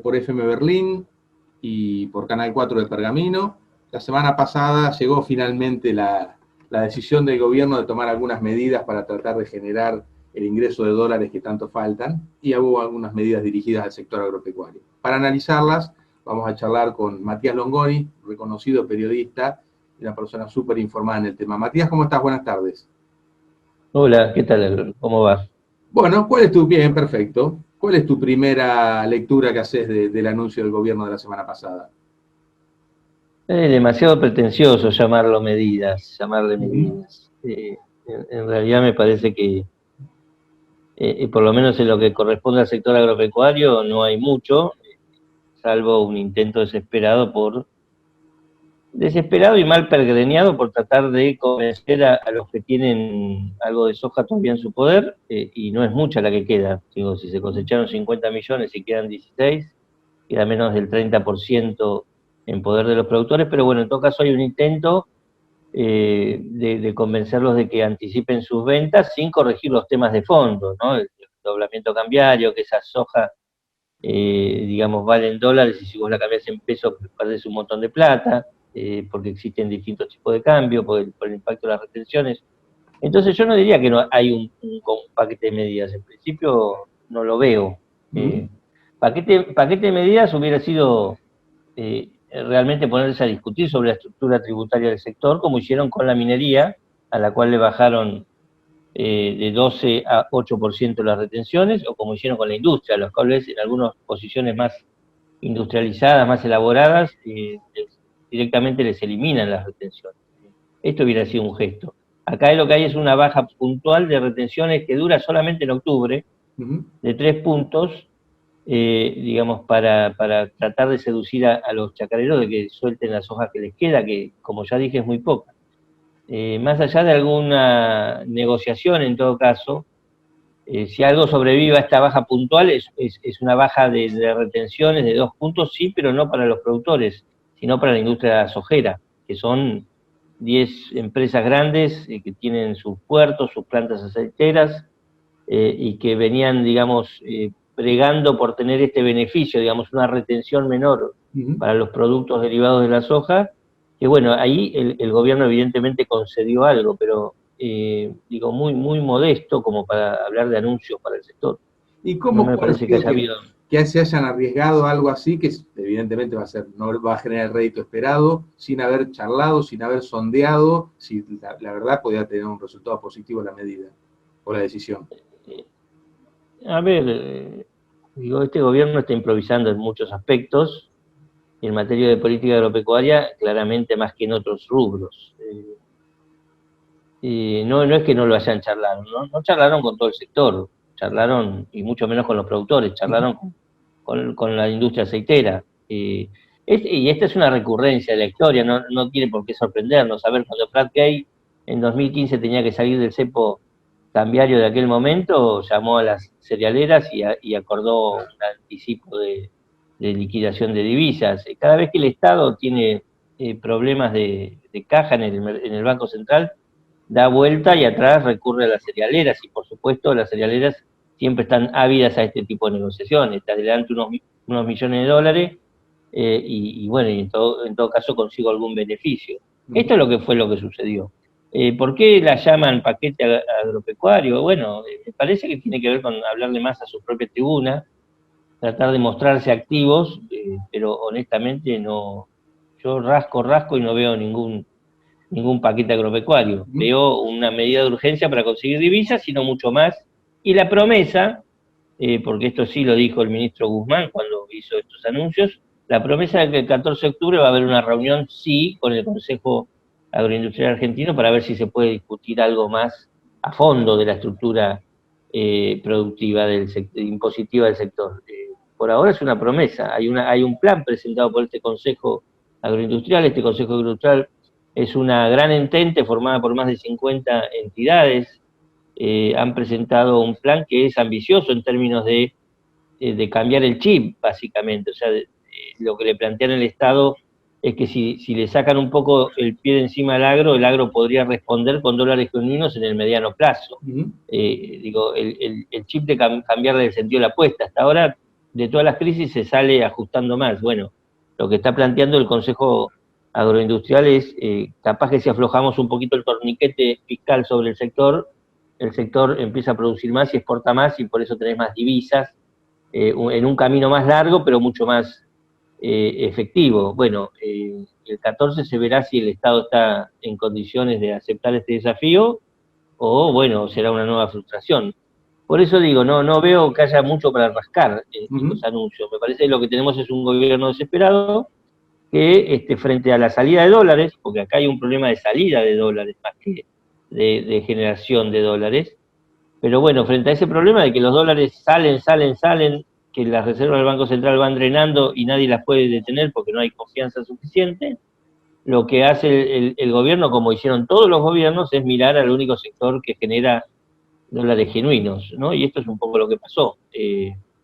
por FM Berlín y por Canal 4 de Pergamino. La semana pasada llegó finalmente la decisión del gobierno de tomar algunas medidas para tratar de generar el ingreso de dólares que tanto faltan, y hubo algunas medidas dirigidas al sector agropecuario. Para analizarlas, vamos a charlar con Matías Longoni, reconocido periodista y una persona súper informada en el tema. Matías, ¿cómo estás? Buenas tardes. Hola, ¿qué tal? ¿Cómo vas? Bueno, bien, perfecto. ¿Cuál es tu primera lectura que haces del anuncio del gobierno de la semana pasada? Es demasiado pretencioso llamarle Uh -huh. medidas. En realidad me parece que, por lo menos en lo que corresponde al sector agropecuario, no hay mucho, salvo un intento desesperado y mal pergreñado por tratar de convencer a los que tienen algo de soja todavía en su poder, y no es mucha la que queda. Digo, si se cosecharon 50 millones y quedan 16, queda menos del 30% en poder de los productores, pero bueno, en todo caso hay un intento de convencerlos de que anticipen sus ventas sin corregir los temas de fondo, ¿no? El doblamiento cambiario, que esa soja, digamos, vale en dólares y si vos la cambiás en pesos perdés un montón de plata, porque existen distintos tipos de cambio, por el impacto de las retenciones. Entonces yo no diría que no hay un paquete de medidas, en principio no lo veo. Uh -huh. Paquete de medidas hubiera sido realmente ponerse a discutir sobre la estructura tributaria del sector, como hicieron con la minería, a la cual le bajaron de 12 a 8% las retenciones, o como hicieron con la industria, a los cuales en algunas posiciones más industrializadas, más elaboradas, directamente les eliminan las retenciones. Esto hubiera sido un gesto. Acá lo que hay es una baja puntual de retenciones que dura solamente en octubre, Uh -huh. de 3 puntos, digamos, para tratar de seducir a los chacareros de que suelten las hojas que les queda, que como ya dije es muy poca. Más allá de alguna negociación, en todo caso, si algo sobrevive a esta baja puntual es una baja de retenciones de 2 puntos, sí, pero no para los productores, sino para la industria sojera, que son 10 empresas grandes que tienen sus puertos, sus plantas aceiteras, y que venían, digamos, pregando por tener este beneficio, digamos, una retención menor Uh -huh. para los productos derivados de la soja, que bueno, ahí el gobierno evidentemente concedió algo, pero digo, muy modesto como para hablar de anuncios para el sector. ¿Y No cómo, me cuál ha parece que sido haya habido... que se hayan arriesgado algo así, que evidentemente no va a generar el rédito esperado, sin haber charlado, sin haber sondeado, si la verdad podía tener un resultado positivo la medida o la decisión? A ver, digo, este gobierno está improvisando en muchos aspectos, en materia de política agropecuaria, claramente más que en otros rubros. No es que no lo hayan charlado, no charlaron con todo el sector, charlaron, y mucho menos con los productores, charlaron con la industria aceitera. Y esta es una recurrencia de la historia, no tiene por qué sorprendernos. A ver, cuando Prat Gay en 2015 tenía que salir del cepo cambiario de aquel momento, llamó a las cerealeras y acordó un anticipo de liquidación de divisas. Cada vez que el Estado tiene problemas de caja en el Banco Central, da vuelta y atrás recurre a las cerealeras, y por supuesto las cerealeras siempre están ávidas a este tipo de negociaciones. Te adelanto unos millones de dólares, y bueno, y en todo caso consigo algún beneficio. Uh -huh. Esto es lo que sucedió. ¿Por qué la llaman paquete agropecuario? Bueno, me parece que tiene que ver con hablarle más a su propia tribuna, tratar de mostrarse activos, pero honestamente no, yo rasco y no veo ningún paquete agropecuario. Uh -huh. Veo una medida de urgencia para conseguir divisas, sino mucho más. Y la promesa, porque esto sí lo dijo el ministro Guzmán cuando hizo estos anuncios, la promesa de que el 14 de octubre va a haber una reunión, sí, con el Consejo Agroindustrial Argentino para ver si se puede discutir algo más a fondo de la estructura productiva impositiva del sector. Por ahora es una promesa, hay un plan presentado por este Consejo Agroindustrial. Este Consejo Agroindustrial es una gran entente formada por más de 50 entidades. Han presentado un plan que es ambicioso en términos de cambiar el chip, básicamente. O sea, lo que le plantean al Estado es que si le sacan un poco el pie de encima al agro, el agro podría responder con dólares genuinos en el mediano plazo. Uh -huh. Digo, el chip de cambiarle el sentido de la apuesta. Hasta ahora de todas las crisis se sale ajustando más. Bueno, lo que está planteando el Consejo Agroindustrial es, capaz que si aflojamos un poquito el torniquete fiscal sobre el sector empieza a producir más y exporta más y por eso tenés más divisas, en un camino más largo pero mucho más efectivo. Bueno, el 14 se verá si el Estado está en condiciones de aceptar este desafío o, bueno, será una nueva frustración. Por eso digo, no veo que haya mucho para rascar estos anuncios. Me parece que lo que tenemos es un gobierno desesperado que frente a la salida de dólares, porque acá hay un problema de salida de dólares más que de generación de dólares, pero bueno, frente a ese problema de que los dólares salen, que las reservas del Banco Central van drenando y nadie las puede detener porque no hay confianza suficiente, lo que hace el gobierno, como hicieron todos los gobiernos, es mirar al único sector que genera dólares genuinos, ¿no? Y esto es un poco lo que pasó.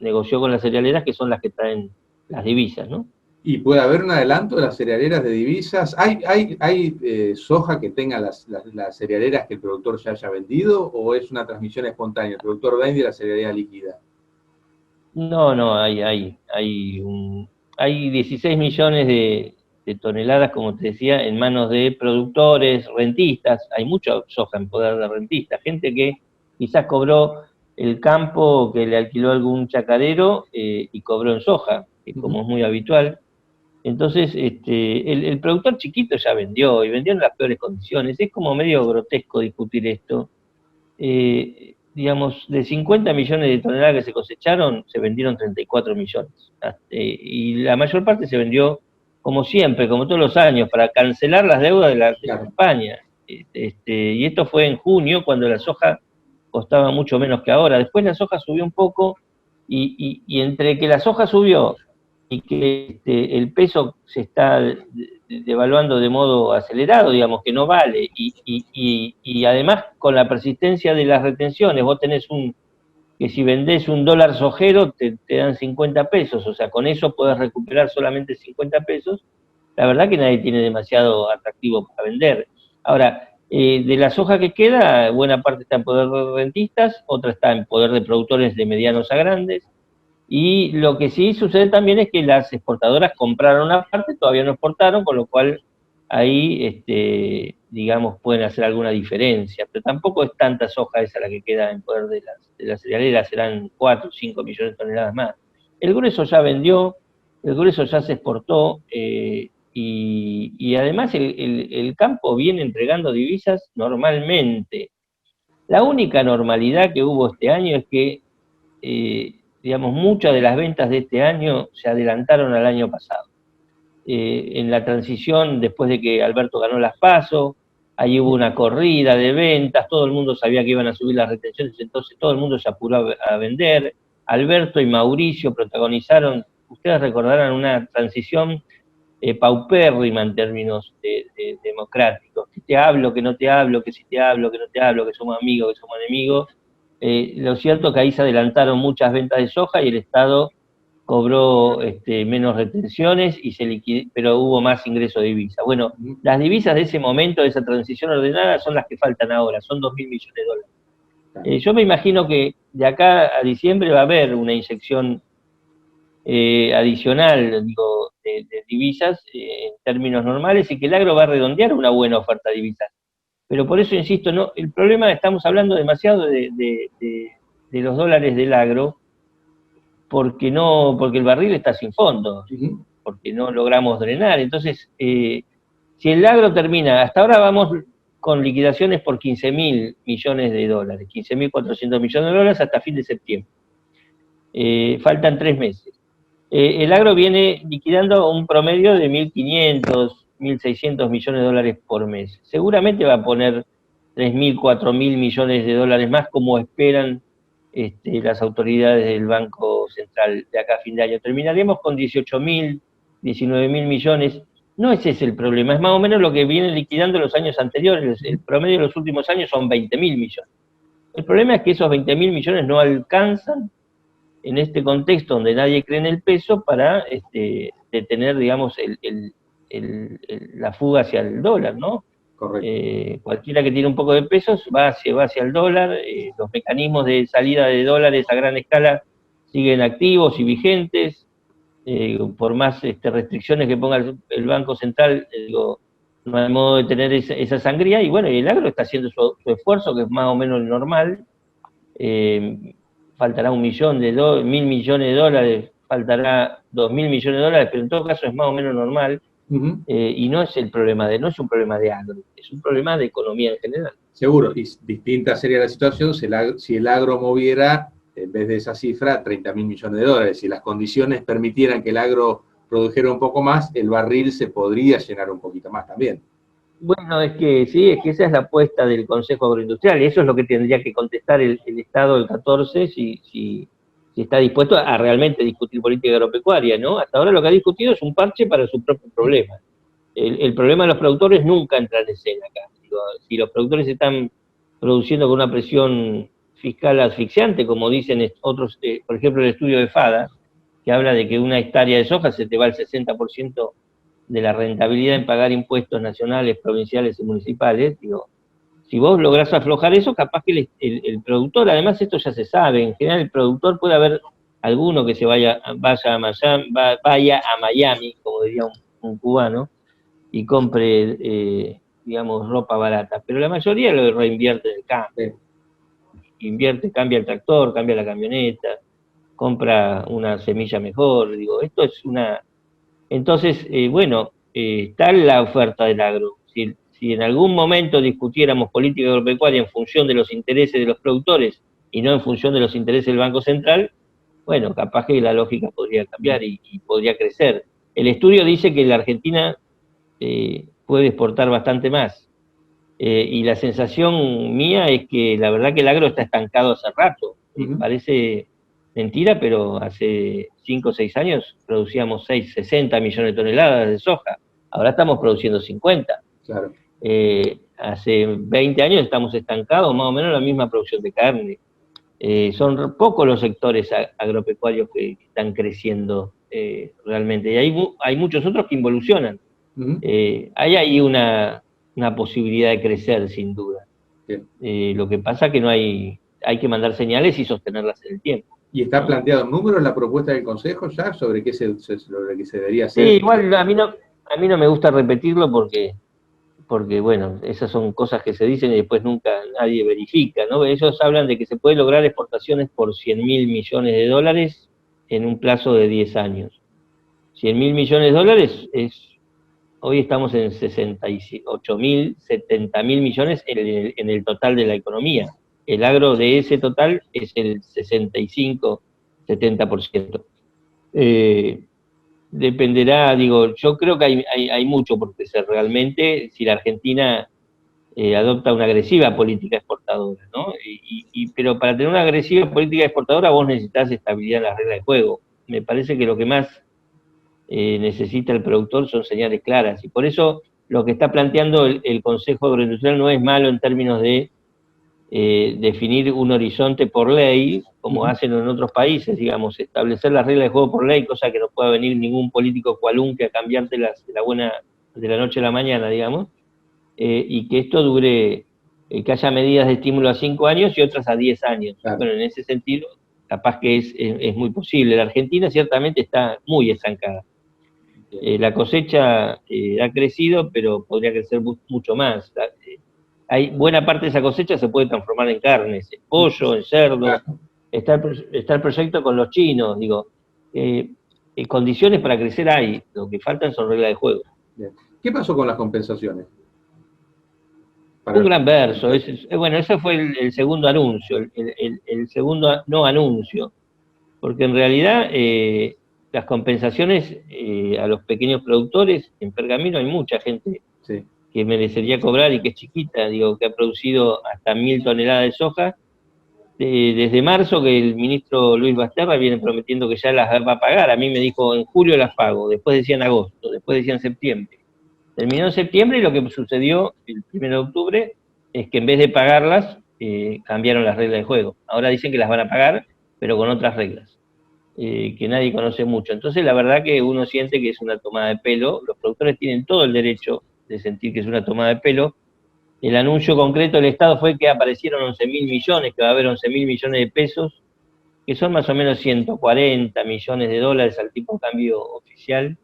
Negoció con las cerealeras, que son las que traen las divisas, ¿no? ¿Y puede haber un adelanto de las cerealeras de divisas? ¿Hay soja que tenga las cerealeras que el productor ya haya vendido o es una transmisión espontánea? El productor vende y la cerealera liquida. No, hay 16 millones de toneladas, como te decía, en manos de productores, rentistas. Hay mucha soja en poder de rentistas, gente que quizás cobró el campo que le alquiló algún chacarero y cobró en soja, que como es muy habitual. Entonces, el productor chiquito ya vendió y vendió en las peores condiciones. Es como medio grotesco discutir esto. Digamos, de 50 millones de toneladas que se cosecharon, se vendieron 34 millones. Y la mayor parte se vendió, como siempre, como todos los años, para cancelar las deudas de la campaña. Y esto fue en junio, cuando la soja costaba mucho menos que ahora. Después la soja subió un poco, y entre que la soja subió y que el peso se está devaluando de modo acelerado, digamos, que no vale, y además con la persistencia de las retenciones, vos tenés que si vendés $1 sojero te dan 50 pesos, o sea, con eso podés recuperar solamente 50 pesos, la verdad que nadie tiene demasiado atractivo para vender. Ahora, de la soja que queda, buena parte está en poder de rentistas, otra está en poder de productores de medianos a grandes, y lo que sí sucede también es que las exportadoras compraron una parte, todavía no exportaron, con lo cual ahí, digamos, pueden hacer alguna diferencia. Pero tampoco es tanta soja esa la que queda en poder de las cerealeras, serán 4 o 5 millones de toneladas más. El grueso ya vendió, el grueso ya se exportó, y además el campo viene entregando divisas normalmente. La única normalidad que hubo este año es que digamos, muchas de las ventas de este año se adelantaron al año pasado. En la transición, después de que Alberto ganó las PASO, ahí hubo una corrida de ventas, todo el mundo sabía que iban a subir las retenciones, entonces todo el mundo se apuró a vender. Alberto y Mauricio protagonizaron, ustedes recordarán, una transición paupérrima en términos democráticos. Que te hablo, que no te hablo, que si te hablo, que no te hablo, que somos amigos, que somos enemigos. Lo cierto es que ahí se adelantaron muchas ventas de soja y el Estado cobró menos retenciones pero hubo más ingreso de divisas. Bueno, las divisas de ese momento, de esa transición ordenada, son las que faltan ahora, son 2.000 millones de dólares. Yo me imagino que de acá a diciembre va a haber una inyección adicional, digo, de divisas en términos normales, y que el agro va a redondear una buena oferta de divisas. Pero por eso insisto, no, el problema, estamos hablando demasiado de los dólares del agro, porque el barril está sin fondo, porque no logramos drenar. Entonces, si el agro termina, hasta ahora vamos con liquidaciones por 15.000 millones de dólares, 15.400 millones de dólares hasta fin de septiembre. Faltan 3 meses. El agro viene liquidando un promedio de 1.500, 1.600 millones de dólares por mes. Seguramente va a poner 3.000, 4.000 millones de dólares más, como esperan las autoridades del Banco Central de acá a fin de año. Terminaremos con 18.000, 19.000 millones. No ese es el problema, es más o menos lo que vienen liquidando los años anteriores. El promedio de los últimos años son 20.000 millones. El problema es que esos 20.000 millones no alcanzan en este contexto donde nadie cree en el peso para detener, digamos, la fuga hacia el dólar, ¿no? Correcto. Cualquiera que tiene un poco de pesos va hacia el dólar. Los mecanismos de salida de dólares a gran escala siguen activos y vigentes, por más restricciones que ponga el Banco Central, digo, no hay modo de tener esa sangría, y bueno, y el agro está haciendo su esfuerzo, que es más o menos el normal. Faltará $1.000.000.000, $1.000.000.000, faltará $2.000.000.000, pero en todo caso es más o menos normal. Y no es no es un problema de agro, es un problema de economía en general. Seguro, y distinta sería la situación si el agro moviera, en vez de esa cifra, $30.000.000.000. Si las condiciones permitieran que el agro produjera un poco más, el barril se podría llenar un poquito más también. Bueno, es que sí, es que esa es la apuesta del Consejo Agroindustrial, y eso es lo que tendría que contestar el Estado el 14, si está dispuesto a realmente discutir política agropecuaria, ¿no? Hasta ahora lo que ha discutido es un parche para su propio problema. El problema de los productores nunca entra en escena acá. Digo, si los productores están produciendo con una presión fiscal asfixiante, como dicen otros, por ejemplo el estudio de FADA, que habla de que una hectárea de soja se te va el 60% de la rentabilidad en pagar impuestos nacionales, provinciales y municipales, digo, si vos lográs aflojar eso, capaz que el productor, además esto ya se sabe, en general el productor puede haber alguno que se vaya a Miami, como diría un cubano, y compre, digamos, ropa barata, pero la mayoría lo reinvierte en el campo, cambia el tractor, cambia la camioneta, compra una semilla mejor, digo, esto es una... Entonces, bueno, está la oferta del agro. Si en algún momento discutiéramos política agropecuaria en función de los intereses de los productores y no en función de los intereses del Banco Central, bueno, capaz que la lógica podría cambiar y podría crecer. El estudio dice que la Argentina puede exportar bastante más. Y la sensación mía es que la verdad que el agro está estancado hace rato. Parece mentira, pero hace 5 o 6 años producíamos 60 millones de toneladas de soja. Ahora estamos produciendo 50. Claro. Hace 20 años estamos estancados, más o menos la misma producción de carne. Son pocos los sectores agropecuarios que están creciendo realmente. Y hay muchos otros que involucionan. Hay ahí una posibilidad de crecer, sin duda. Lo que pasa es que hay que mandar señales y sostenerlas en el tiempo. ¿Y está planteado en números la propuesta del Consejo ya sobre qué se debería hacer? Sí, igual a mí no me gusta repetirlo porque bueno, esas son cosas que se dicen y después nunca nadie verifica, ¿no? Ellos hablan de que se puede lograr exportaciones por $100.000.000.000 en un plazo de 10 años. $100.000.000.000 hoy estamos en 68.000, 70.000 millones en el total de la economía. El agro de ese total es el 65, 70%. Dependerá, digo, yo creo que hay mucho por crecer realmente si la Argentina adopta una agresiva política exportadora, ¿no? Pero para tener una agresiva política exportadora vos necesitas estabilidad en las reglas de juego. Me parece que lo que más necesita el productor son señales claras, y por eso lo que está planteando el Consejo Agroindustrial no es malo en términos de definir un horizonte por ley, como hacen en otros países, digamos, establecer las reglas de juego por ley, cosa que no pueda venir ningún político cualunque a cambiártelas de la noche a la mañana, digamos, y que esto dure, que haya medidas de estímulo a 5 años y otras a 10 años. Claro. Bueno, en ese sentido, capaz que es muy posible. La Argentina ciertamente está muy estancada. La cosecha ha crecido, pero podría crecer mucho más. Hay buena parte de esa cosecha se puede transformar en carnes, en pollo, en cerdo. Está el proyecto con los chinos, digo. Condiciones para crecer hay, lo que faltan son reglas de juego. Bien. ¿Qué pasó con las compensaciones? Un gran verso. Bueno, ese fue el segundo anuncio, el segundo no anuncio, porque en realidad las compensaciones a los pequeños productores, en Pergamino hay mucha gente que merecería cobrar y que es chiquita, digo, que ha producido hasta 1.000 toneladas de soja. Desde marzo que el ministro Luis Basterra viene prometiendo que ya las va a pagar. A mí me dijo en julio las pago, después decían agosto, después decían septiembre. Terminó en septiembre y lo que sucedió el 1 de octubre es que en vez de pagarlas, cambiaron las reglas de juego. Ahora dicen que las van a pagar, pero con otras reglas, que nadie conoce mucho. Entonces la verdad que uno siente que es una tomada de pelo. Los productores tienen todo el derecho de sentir que es una tomada de pelo. El anuncio concreto del Estado fue que aparecieron 11.000 millones, que va a haber 11.000 millones de pesos que son más o menos 140 millones de dólares al tipo de cambio oficial.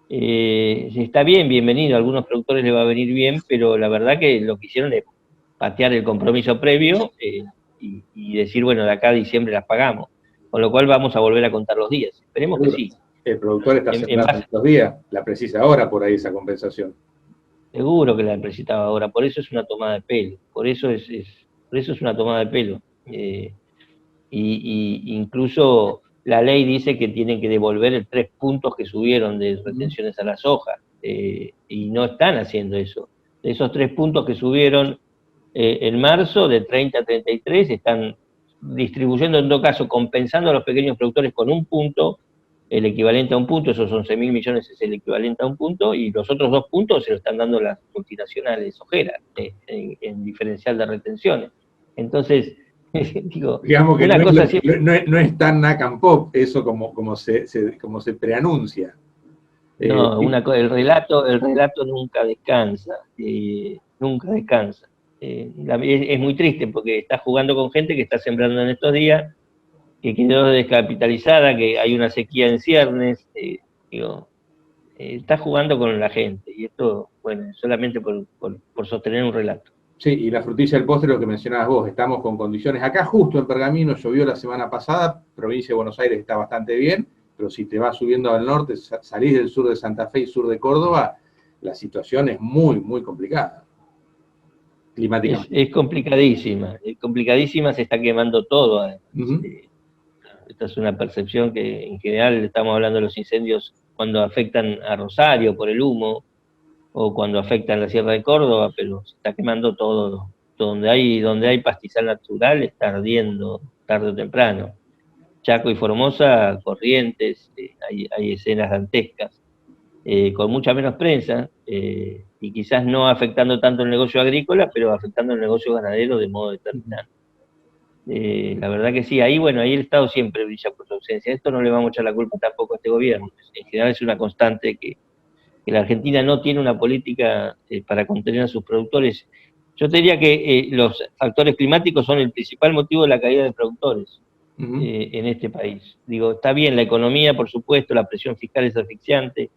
Está bien, bienvenido, a algunos productores le va a venir bien, pero la verdad que lo que hicieron es patear el compromiso previo y decir, bueno, de acá a diciembre las pagamos, con lo cual vamos a volver a contar los días. Esperemos que sí. El productor está sembrando estos días, la precisa ahora por ahí esa compensación. Seguro que la necesitaba ahora, por eso es una tomada de pelo, por eso es una tomada de pelo. Y incluso la ley dice que tienen que devolver 3 puntos que subieron de retenciones a la soja, y no están haciendo eso. De esos 3 puntos que subieron en marzo, de 30 a 33, están distribuyendo, en todo caso, compensando a los pequeños productores con 1 punto, el equivalente a 1 punto, esos 11.000 millones es el equivalente a 1 punto, y los otros 2 puntos se lo están dando las multinacionales ojeras, en diferencial de retenciones. Entonces, digo, digamos que una cosa no es tan Nacampop eso como se preanuncia. No, el relato nunca descansa, nunca descansa. Es muy triste porque está jugando con gente que está sembrando en estos días, que quedó descapitalizada, que hay una sequía en ciernes, está jugando con la gente, y esto, bueno, solamente por sostener un relato. Sí, y la frutilla del postre, lo que mencionabas vos, estamos con condiciones. Acá justo en Pergamino llovió la semana pasada, provincia de Buenos Aires está bastante bien, pero si te vas subiendo al norte, salís del sur de Santa Fe y sur de Córdoba, la situación es muy, muy complicada. Climáticamente. Es complicadísima, se está quemando todo, además. Esta es una percepción que en general estamos hablando de los incendios cuando afectan a Rosario por el humo, o cuando afectan la Sierra de Córdoba, pero se está quemando todo. Donde hay pastizal natural está ardiendo tarde o temprano. Chaco y Formosa, Corrientes, hay escenas dantescas, con mucha menos prensa, y quizás no afectando tanto el negocio agrícola, pero afectando el negocio ganadero de modo determinante. La verdad que sí, ahí el Estado siempre brilla por su ausencia. Esto no le vamos a echar la culpa tampoco a este gobierno. En general es una constante que la Argentina no tiene una política para contener a sus productores. Yo te diría que los factores climáticos son el principal motivo de la caída de productores en este país. Digo, está bien la economía, por supuesto, la presión fiscal es asfixiante.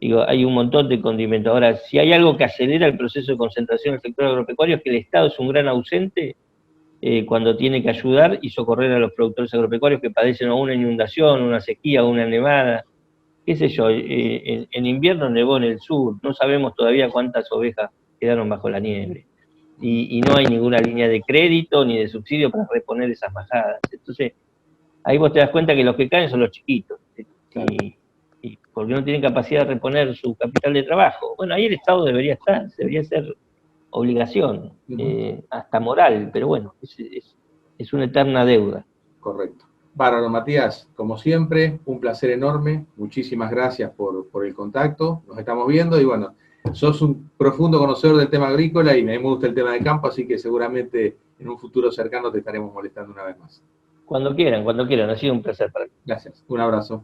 Digo, hay un montón de condimentos. Ahora, si hay algo que acelera el proceso de concentración del sector agropecuario, es que el Estado es un gran ausente cuando tiene que ayudar y socorrer a los productores agropecuarios que padecen una inundación, una sequía, una nevada. Qué sé yo, en invierno nevó en el sur, no sabemos todavía cuántas ovejas quedaron bajo la nieve, y no hay ninguna línea de crédito ni de subsidio para reponer esas bajadas. Entonces, ahí vos te das cuenta que los que caen son los chiquitos, y porque no tienen capacidad de reponer su capital de trabajo. Bueno, ahí el Estado debería ser obligación, hasta moral, pero bueno, es una eterna deuda. Correcto. Bárbaro, Matías, como siempre, un placer enorme, muchísimas gracias por el contacto, nos estamos viendo y bueno, sos un profundo conocedor del tema agrícola y me gusta el tema de campo, así que seguramente en un futuro cercano te estaremos molestando una vez más. Cuando quieran, ha sido un placer para mí. Gracias, un abrazo.